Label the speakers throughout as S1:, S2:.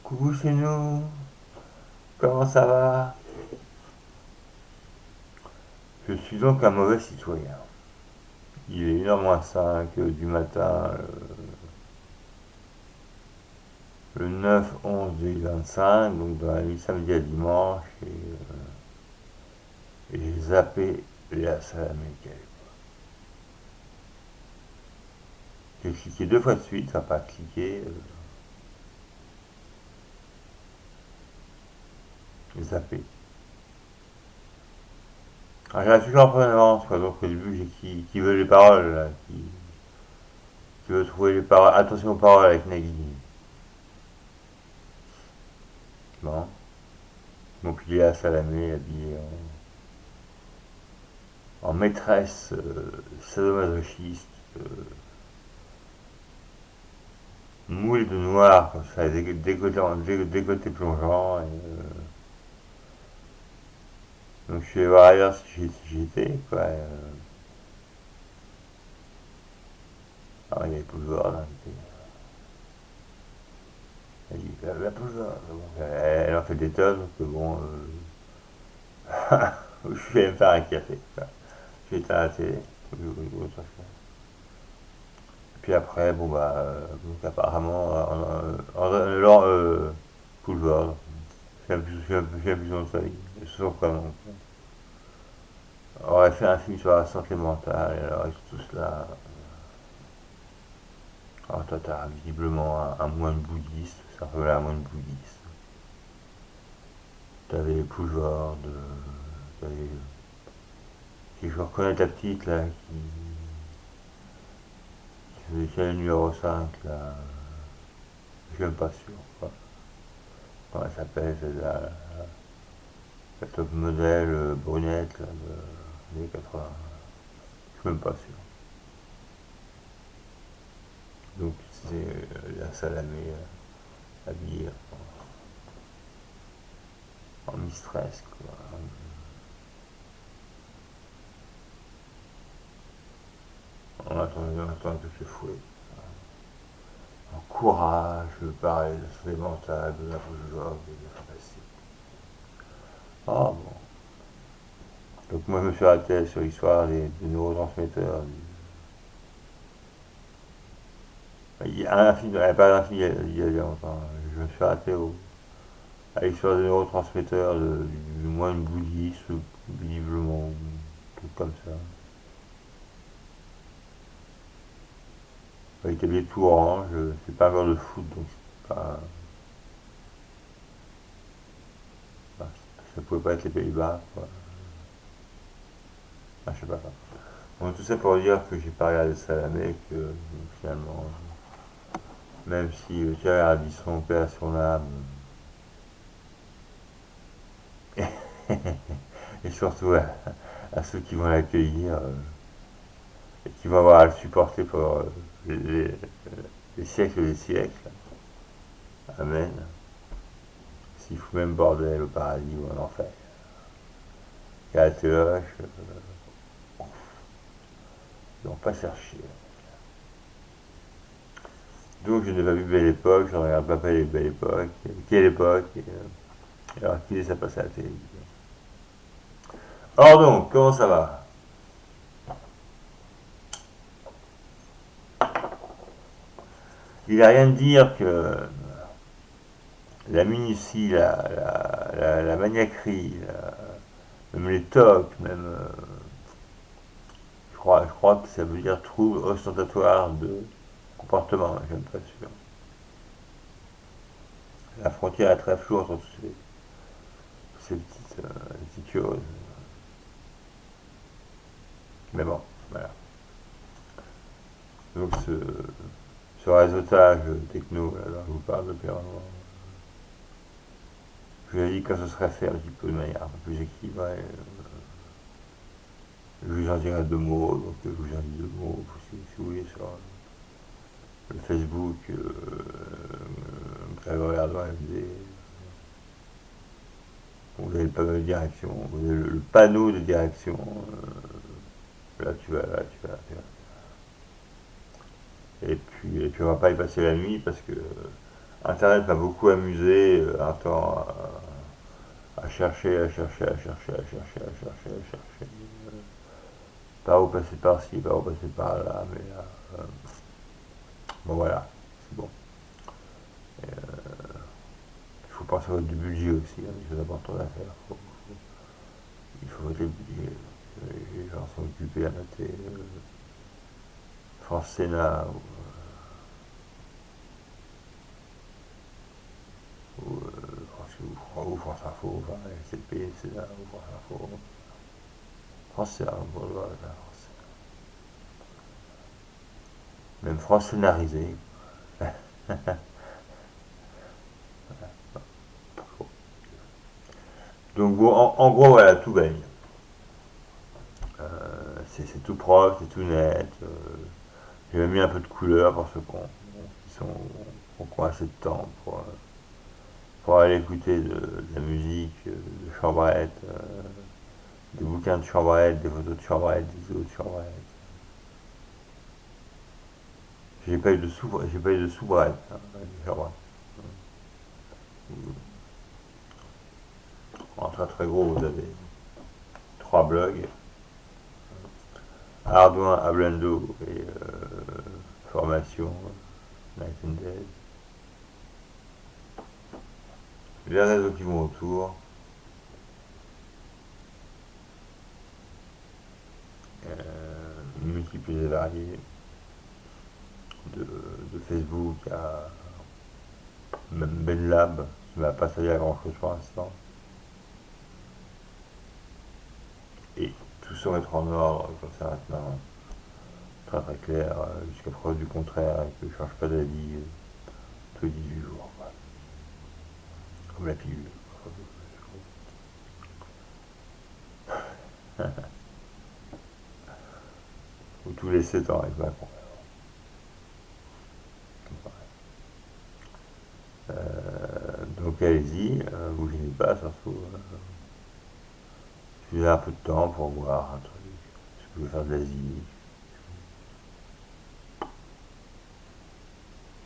S1: Coucou chez nous, comment ça va? Je suis donc un mauvais citoyen. Il est 1h moins 5 du matin, le 9/11/2025, donc dans la nuit samedi à dimanche, et j'ai zappé la salle américaine. J'ai cliqué 2 fois de suite, enfin pas cliqué, zappé. Alors j'avais toujours un peu en avance, quoi, donc au début j'ai qui veut les paroles, là, qui veut trouver les paroles, attention aux paroles avec Nagui. Bon, donc il est à Salamé, habillé en maîtresse sadomasochiste, euh, moulée de noir, comme ça, dégoté plongeant. Donc je suis allé voir ailleurs si j'y étais, quoi. Alors il y avait Poulvord, hein, elle dit, la Poulvord, bon, elle en fait des tonnes, donc bon, je vais me faire un café, quoi. J'ai éteint la télé, puis après, bon bah, donc apparemment, Poulvord, j'ai plus son de sa vie, ce sont quoi, donc, on aurait fait un film sur la santé mentale, et alors tout cela. Alors toi, t'as visiblement un moine bouddhiste, ça ressemble à un moine bouddhiste. T'avais Poujord, t'avais. Si je reconnais ta petite là, qui faisait le numéro 5 là, je suis même pas sûr, quoi. Comment elle s'appelle, la top modèle brunette là, des années 80. Je suis même pas sûr. Donc c'est la Salamé habillée en mistress, quoi. On attend que c'est fouet. En courage, pareil, de santé mentale, de la joie, de fantastique. Ah bon. Donc moi je me suis arrêté sur l'histoire des neurotransmetteurs. Il y a un film, pas un film il y a longtemps. Je me suis arrêté à l'histoire des neurotransmetteurs du moine bouddhiste, visiblement, un truc comme ça. Il était bien tout orange, c'est pas un joueur de foot, donc c'est pas. Bah, ça pouvait pas être les Pays-Bas, quoi. Ah, je sais pas. Bon, tout ça pour dire que j'ai pas regardé Salamé, que finalement, même si Thierry Ardisson, paix à son âme, et surtout à ceux qui vont l'accueillir et qui vont avoir à le supporter pour les siècles des siècles. Amen. S'il fout même bordel au paradis ou en enfer. Et à la téloche, ils vont pas chercher. Donc je n'ai pas vu Belle Époque, je ne regarde pas Belle Époque. Quelle époque alors qui est ça passe à la télévision. Or donc, comment ça va? Il n'y a rien de dire que la minutie, la maniaquerie, même les tocs, même, je crois que ça veut dire trouble ostentatoire de comportement, je ne suis pas sûr. La frontière est très floue entre ces petites choses. Mais bon, voilà. Donc ce réseautage techno là, dont je vous parle depuis un moment, je vous ai dit que ce serait fait un petit peu de manière un peu plus équilibrée. Je vous en dirai 2 mots, donc je vous en dis 2 mots si vous voulez sur le Facebook Grégory Ardouin MD. Vous avez le panneau de direction, vous avez le panneau de direction. Là tu vas, là tu vas, tu vas. Et puis on va pas y passer la nuit parce que Internet m'a beaucoup amusé un temps à chercher, à chercher, à chercher, à chercher, à chercher, à chercher. Pas où passer par-ci, pas où passer par-là, mais là, bon voilà, c'est bon. Il faut penser au du budget aussi, hein, des choses importantes à faire. Il faut voter le budget. Les gens sont occupés à noter France Sénat ou France Info, enfin, LCP, Sénat ou France Info. France Sénat, voilà, même France scénarisée. Donc bon, en gros, voilà, tout baigne. C'est tout propre, c'est tout net. J'ai même mis un peu de couleur pour ceux qui ont assez de temps pour aller écouter de la musique, de chambrette, des bouquins de chambrette, des photos de chambrette, des vidéos de chambrette. J'ai pas eu de soubrette, hein, chambrette. En très très gros, vous avez trois blogs, Ardouin, Ablando et Formation, Night and Day. Les réseaux qui vont autour, multiples et variés, de Facebook à même Ben Lab, qui m'a pas servi à grand chose pour l'instant. Et tout saurait être en ordre, comme ça maintenant, très très clair, jusqu'à preuve du contraire, et que je ne change pas d'avis tous les 18 jours, quoi. Comme la pilule. Ou tous les 7 ans avec Macron. Donc allez-y, vous gênez pas, surtout. Si vous avez un peu de temps pour voir un truc, si vous voulez faire de l'Asie,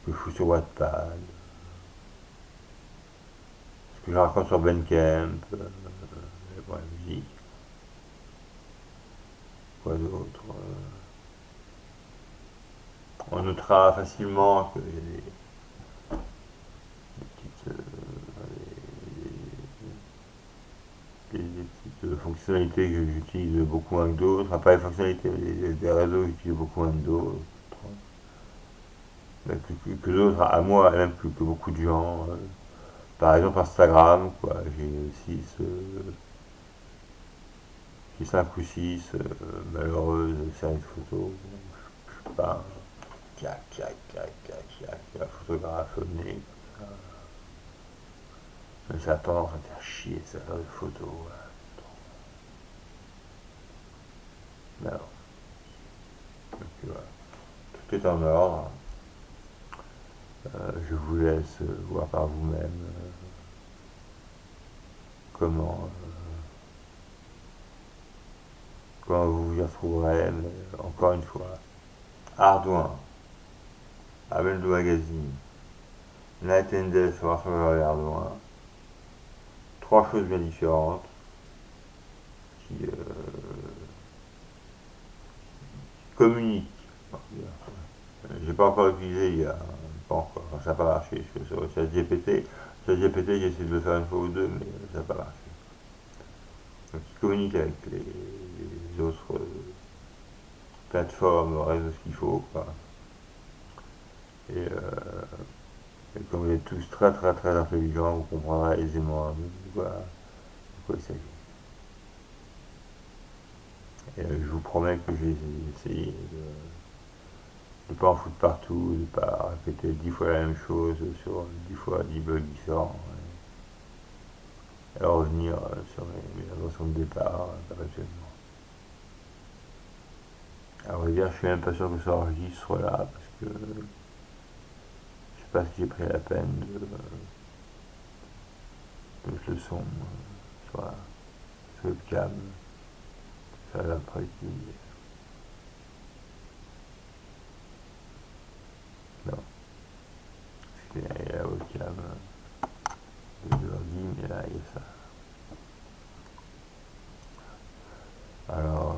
S1: que je fous sur Wattpad, ce que je raconte sur Bandcamp, pour la musique, quoi d'autre. On notera facilement qu'il y a des petites fonctionnalités que j'utilise beaucoup moins que d'autres. Enfin, pas les fonctionnalités, mais des réseaux que j'utilise beaucoup moins que d'autres. Que d'autres, à moi, même que beaucoup de gens. Par exemple, Instagram, quoi. J'ai 5 ou 6 malheureuses séries de photos. Je sais pas. Clac, clac, clac, clac, clac. La photographe au nez. Mais ça a tendance à me faire chier, ça, faire des photos. Mais alors, donc, voilà. Tout est en ordre. Je vous laisse voir par vous-même comment, comment vous vous y retrouverez. Mais encore une fois, Ardouin, Abel Magazine, Night and Day, savoir sur le Ardouin. Trois choses bien différentes qui communiquent. J'ai pas encore utilisé, pas encore, enfin, ça n'a pas marché sur ChatGPT. ChatGPT, j'ai essayé de le faire une fois ou deux, mais ça n'a pas marché. Donc ils communiquent avec les autres plateformes, réseaux, ce qu'il faut, quoi. Et, et comme vous êtes tous très très très intelligents, vous comprendrez aisément de quoi il s'agit. Et je vous promets que j'ai essayé de ne pas en foutre partout, de ne pas répéter 10 fois la même chose sur 10 fois 10 blogs différents. Et revenir sur mes intentions de départ perpétuellement. À vrai dire, je suis même pas sûr que ça enregistre là, parce que je sais pas si j'ai pris la peine de mettre le son sur la webcam. Ça va pas utiliser. Non. Parce qu'il y a la webcam. même de l'ordi, mais là, il y a ça. Alors,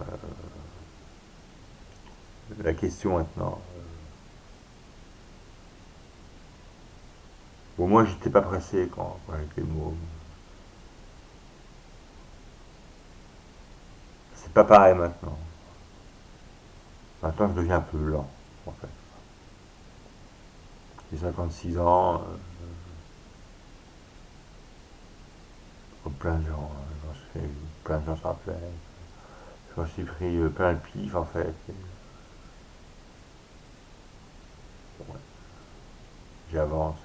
S1: la question maintenant. Bon, moi, j'étais pas pressé quand j'étais môme. C'est pas pareil maintenant. Maintenant, je deviens un peu lent, en fait. J'ai 56 ans, comme plein de gens, plein de gens se rappellent. Je m'en suis pris plein de pif, en fait. Ouais, j'avance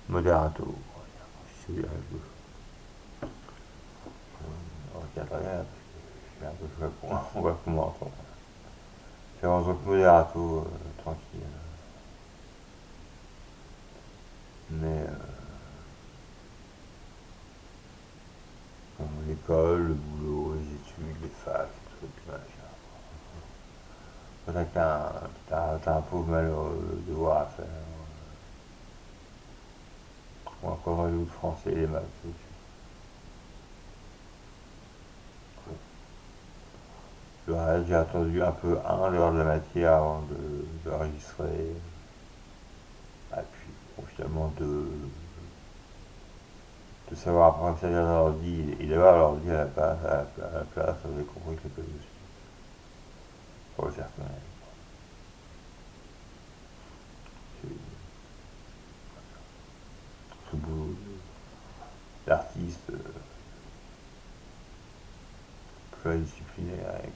S1: modérato. Si c'est on regarde rien, parce que je suis un peu fou, on voit comment on j'avance donc modérato, tranquille. Mais bon, l'école, le boulot, les études, les facs, les trucs, machin. Quand t'as un pauvre malheureux devoir à faire. Ou encore dans les autres français, les maths. Le reste, j'ai attendu un peu l'heure de la matière avant d'enregistrer. Et puis, bon, finalement, de savoir apprendre à servir d'un ordi et d'avoir l'ordi à la place, j'avais compris que c'était pas dessus. Pour le certain. Ce boulot d'artiste pluridisciplinaire avec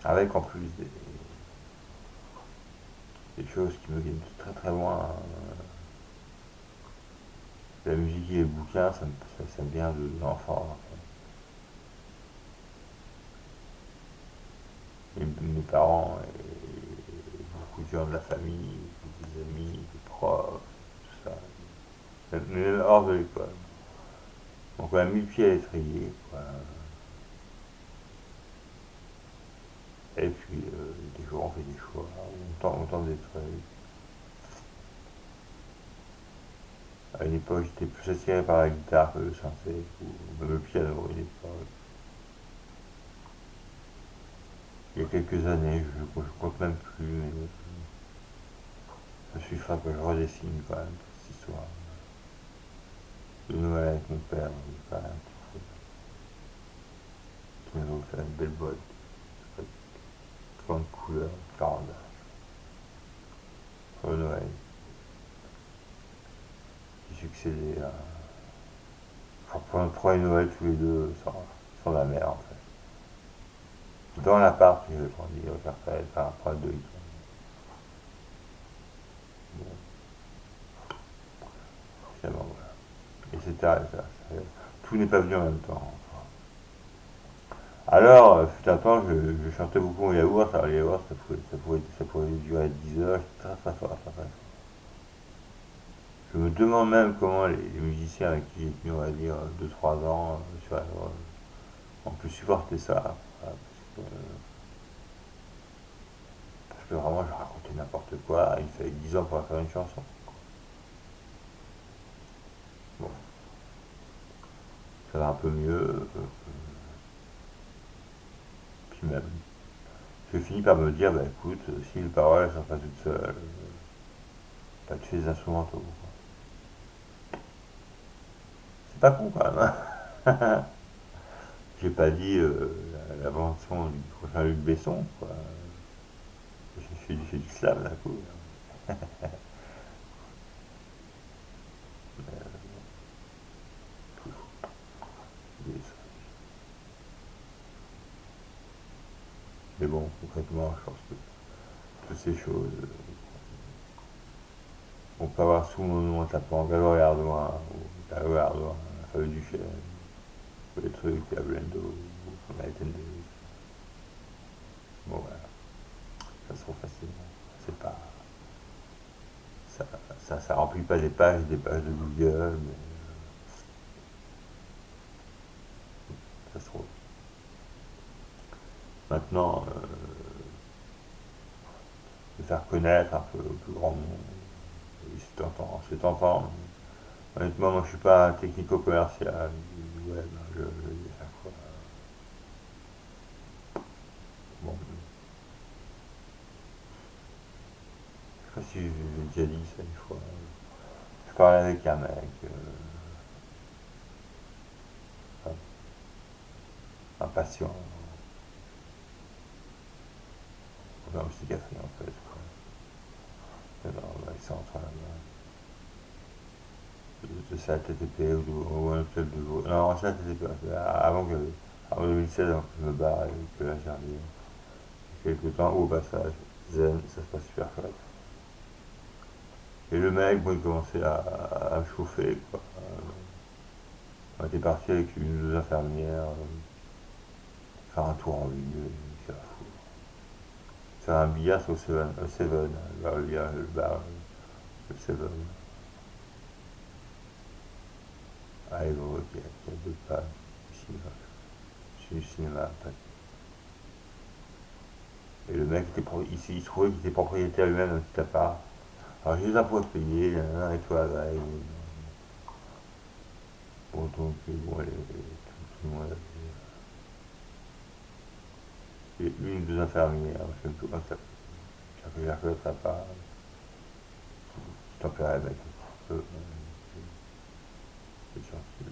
S1: avec en plus des choses qui me viennent de très très loin. La musique et les bouquins, ça me vient de l'enfant. Mes parents et beaucoup de gens de la famille, des amis, des profs, tout ça. Même hors de l'école. Donc on a mis le pied à l'étrier, quoi. Et puis des jours on fait des choix, on tente des trucs. À une époque j'étais plus attiré par la guitare que le synthé, ou même le piano à une époque. Il y a quelques années, je compte même plus, mais je suis fan que je redessine quand même cette histoire. De Noël avec mon père, quand même, qui nous ont fait une belle boîte, 30 couleurs, 40 pour le Noël, qui succédait à. Enfin, pour notre premier Noël tous les deux, sans la mère en fait. Dans l'appart, j'ai grandi, faire un deux. Bon, finalement, voilà. Et c'était tout n'est pas venu en même temps. Alors, fut un temps, je chantais beaucoup au yaourt. Alors, les yaourts, ça pouvait durer 10 heures. J'étais très très fort, très, très fort. Je me demande même comment les musiciens avec qui j'ai tenu, on va dire, 2 3 ans, ont pu supporter ça. Voilà, parce que vraiment, je racontais n'importe quoi. Il fallait 10 ans pour faire une chanson. Bon, ça va un peu mieux. Puis même, je finis par me dire, bah écoute, si les paroles elles sont pas toutes seules, bah, tu fais des instrumentaux. C'est pas con quand même, hein. J'ai pas dit la bande-son du prochain Luc Besson, quoi. J'ai du slam, là, coup. Mais bon, concrètement, je pense que toutes ces choses, on peut avoir sous mon nom en tapant Galois Ardouin, ou Galois Ardouin, Fabio Duchesne, ou des trucs, à Blendo, ou Night and Day. Bon, voilà, ça se trouve facilement. C'est pas. Ça remplit pas des pages de Google, mais ça se trouve. Maintenant, de faire connaître un peu le plus grand monde. Et c'est tentant. Honnêtement, moi je suis pas un technico-commercial du web, je le dis à chaque fois. Bon, je sais pas si j'ai déjà dit ça une fois. Je parlais avec un mec, un patient, dans une psychiatrie en fait. Dans les centres de CATTP ou un hôtel de jour. Non, CATTP, avant 2016, avant que je me barre et que là j'arrive quelques temps au passage, zen, ça se passe super chouette. Et le mec, bon, il commençait à me chauffer, quoi. On était parti avec une ou deux infirmières, faire un tour en ville, c'est fou. Faire un billard au Seven, le bar, le Seven. À Évreux, qui a deux pas du cinéma. Je suis du cinéma, en fait. Et le mec, il se trouvait qu'il était propriétaire lui-même d'un petit appart. Alors j'ai les impôts à payer, et toi, avec. Bon, donc, bon, tout le monde avait une ou deux infirmières, je sais même plus comment ça s'appelle. J'ai appelé l'autre appart, je tempérais avec un petit peu, c'est gentil.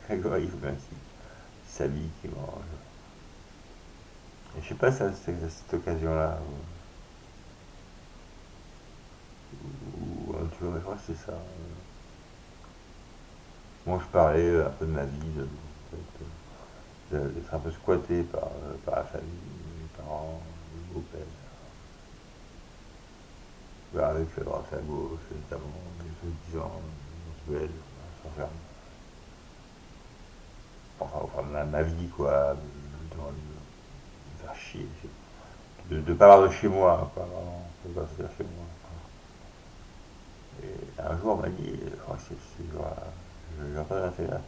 S1: Grégory, il s'habille, qui mange. Et je sais pas si à cette occasion-là, tu vois, mais je crois que c'est ça. Moi, je parlais un peu de ma vie, d'être un peu squatté par la famille, mes parents, mes beaux-pères. Avec la droite et la gauche, notamment, les autres disant, on se belle, sans faire. Enfin ma vie, quoi, me faire chier. De pas avoir de chez moi, quoi, vraiment, de pas se faire chez moi. Et un jour, on m'a dit, je crois que c'est voilà, j'ai pas d'intérêt,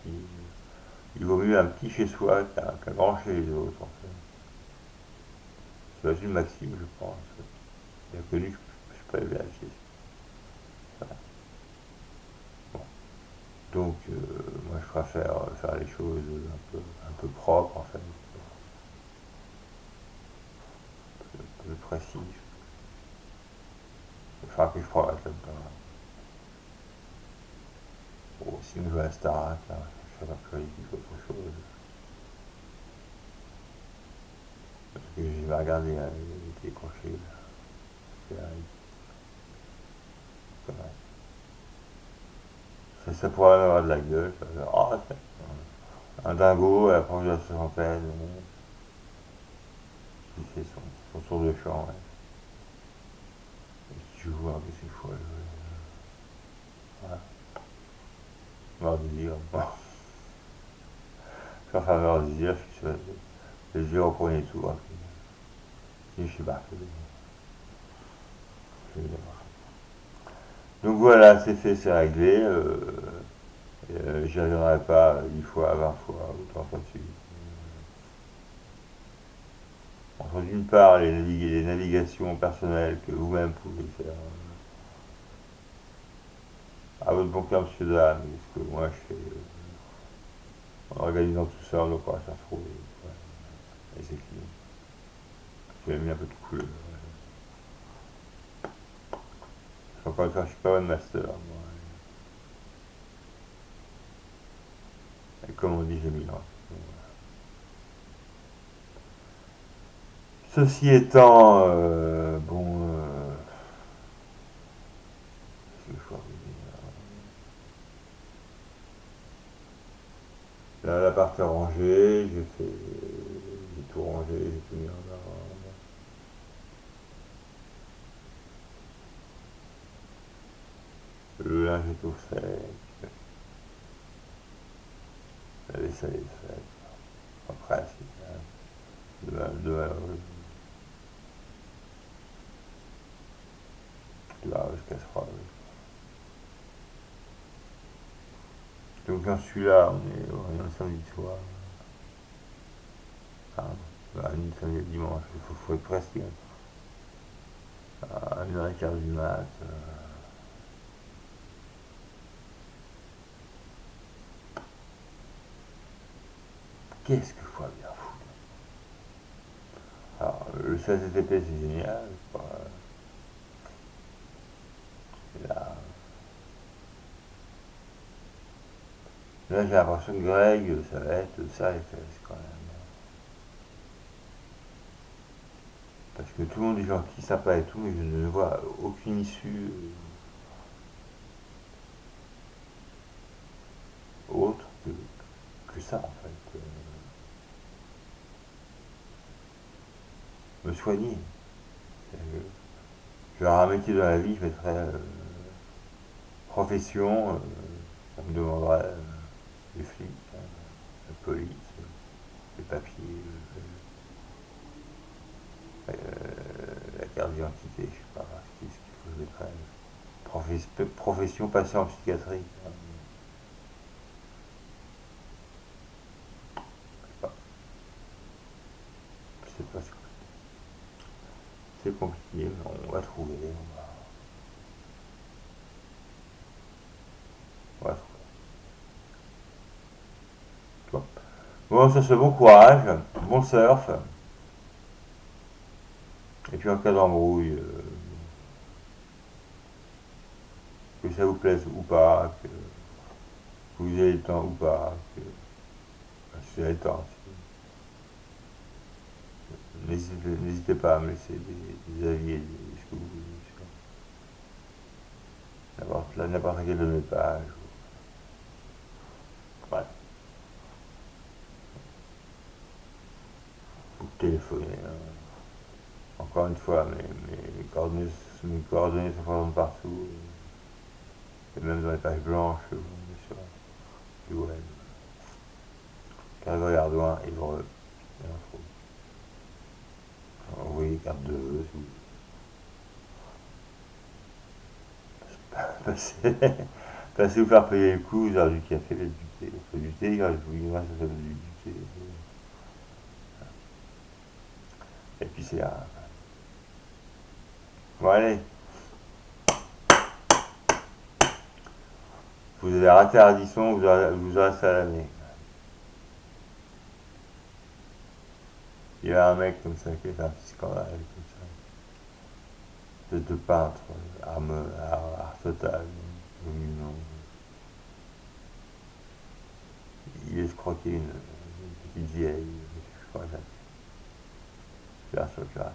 S1: il vaut mieux un petit chez soi qu'un grand chez les autres, en fait. C'est une maxime, je pense. Bien connu, je peux aller vérifier. Voilà. Bon. Donc, moi, je préfère faire les choses un peu propres, en fait, un peu précis. Il va falloir que je progresse là-dedans. Bon, sinon, je vais à la Starac, là, je fais pas plus ridicule qu'autre chose. Parce que j'ai regardé, hein, il était décroché, là. C'est ça pourrait même avoir de la gueule. Ça. Oh, un dingo à la proche de la soixantaine, qui fait son tour de champ. Ouais. Et tu joues, qu'est-ce qu'il faut jouer. Voilà. Mort désir. Bon. Sans faveur désir, je suis les yeux au premier tour. Si je suis parti. Donc voilà, c'est fait, c'est réglé. J'y reviendrai pas 10 fois, 20 fois, autant fois de suite. Entre d'une part les navigations personnelles que vous-même pouvez faire à votre bon cœur, monsieur dame, ce que moi je fais en organisant tout ça, on doit pas s'y retrouver. Ouais. Et c'est fini. J'ai mis un peu de couleur. Encore une fois, je suis pas webmaster, moi. Et comme on dit, j'ai mis là. Ceci étant, bon, qu'est-ce que je peux vous dire. Là, l'appart est rangé, j'ai tout rangé, j'ai tout mis en ordre. Le linge est tout fait, la vaisselle est faite. Après, c'est de la casserole. Donc dans celui-là, on est le samedi soir. Enfin, Une samedi et dimanche, faut être presque. À 1h15 du mat. Qu'est-ce que je vois bien foutre. Alors, le ChatGPT c'est génial. Là, là j'ai l'impression que Greg, ça va être ça et fesse quand même. Parce que tout le monde est gentil, sympa et tout, mais je ne vois aucune issue autre que ça en fait. Me soigner. Euh, Genre un métier dans la vie, je mettrais profession, on me demanderait les flics, la police, les papiers, la carte d'identité, je sais pas, ce qu'il faut que je mettrais. Profession passée en psychiatrie. Je sais pas, c'est compliqué, mais on va trouver. On va trouver. Bon, ça c'est bon courage, bon surf, et puis en cas d'embrouille, que ça vous plaise ou pas, que vous ayez le temps ou pas, que si vous avez le temps, n'hésitez pas à me laisser des avis et ce que vous voulez sur n'importe quel de mes pages. Ouais, vous téléphonez. Encore une fois, mes coordonnées sont présentes partout, et même dans les pages blanches, sur du web. Grégory Ardouin, Évreux, et on trouve. Envoyez carte de vœux, si passez, passez vous faire payer le coup, vous avez du café, du thé, du thé, je vous dis, moi, ça s'appelle du thé. Et puis c'est là. Bon, allez, vous avez raté Ardisson, vous aurez ça à l'année. Il y a un mec comme ça qui a fait un petit scandale comme ça. De peintre, art total, dominant. Il escroquait une petite vieille, je crois que c'est la seule classe.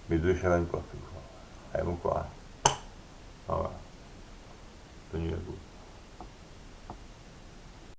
S1: Mais deux chavannes quoi, tout. Allez, bon courage. Au revoir.